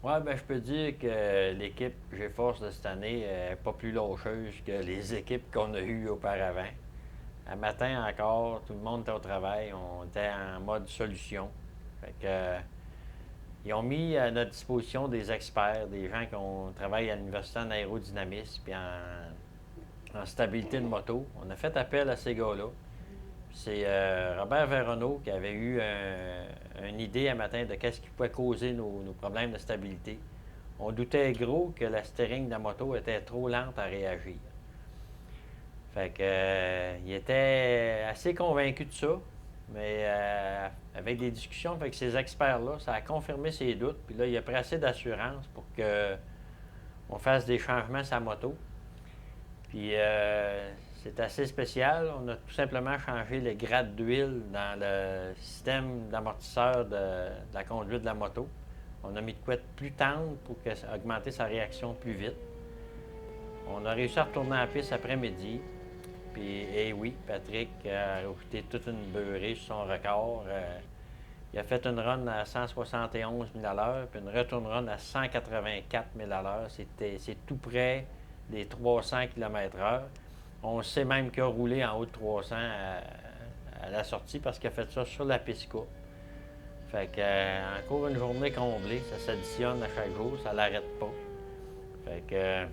Oui, ben, je peux dire que l'équipe GeForce de cette année n'est pas plus lâcheuse que les équipes qu'on a eues auparavant. Un matin encore, tout le monde était au travail, on était en mode solution. Fait que, ils ont mis à notre disposition des experts, des gens qui ont travaillé à l'Université en aérodynamisme et en stabilité de moto. On a fait appel à ces gars-là. C'est Robert Véronneau qui avait eu une idée un matin de qu'est-ce qui pouvait causer nos problèmes de stabilité. On doutait gros que la steering de la moto était trop lente à réagir. Fait que, il était assez convaincu de ça, mais avec des discussions avec ces experts-là, ça a confirmé ses doutes. Puis là, il a pris assez d'assurance pour qu'on fasse des changements sur la moto. Puis c'est assez spécial. On a tout simplement changé les grades d'huile dans le système d'amortisseur de la conduite de la moto. On a mis de quoi de plus tendre pour augmenter sa réaction plus vite. On a réussi à retourner à la piste après-midi. Puis, oui, Patrick a rajouté toute une beurrée sur son record. Il a fait une run à 171 000 à l'heure, puis une retourne run à 184 000 à l'heure. C'est tout près des 300 km/h. On sait même qu'il a roulé en haut de 300 à la sortie parce qu'il a fait ça sur la piste courte. Fait que, encore une journée comblée, ça s'additionne à chaque jour, ça l'arrête pas. Fait que,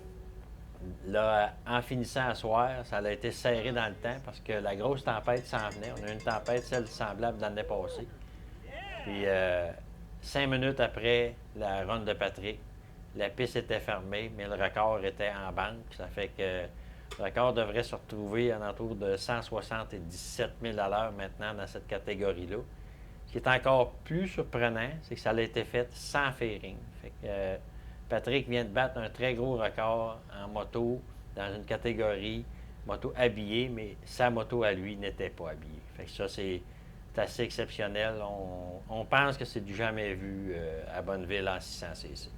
là, en finissant à soir, ça a été serré dans le temps parce que la grosse tempête s'en venait. On a eu une tempête, celle semblable de l'année passée. Puis, 5 minutes après la run de Patrick, la piste était fermée, mais le record était en banque. Ça fait que le record devrait se retrouver en autour de 177 000 à l'heure maintenant dans cette catégorie-là. Ce qui est encore plus surprenant, c'est que ça a été fait sans fairing. Fait que Patrick vient de battre un très gros record en moto dans une catégorie moto habillée, mais sa moto à lui n'était pas habillée. Fait que ça, c'est assez exceptionnel. On pense que c'est du jamais vu à Bonneville en 600cc.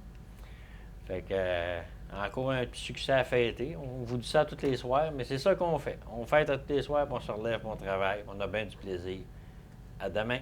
Fait que, encore un petit succès à fêter. On vous dit ça tous les soirs, mais c'est ça qu'on fait. On fête tous les soirs, puis on se relève, puis on travaille, puis on a bien du plaisir. À demain.